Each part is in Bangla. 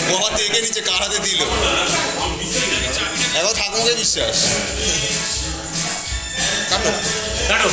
বাবা দেখে নিচ্ছে কার হাতে দিল, এখন ঠাকুমাকে বিশ্বাস। কাটো কাটো।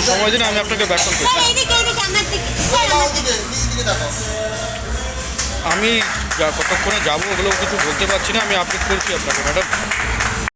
সময় দিন, আমি আপনাকে ব্যাক কল করছি। আমি কতক্ষণে যাবো ওগুলো কিছু বলতে পারছি না, আমি আপডেট করছি আপনাকে ম্যাডাম।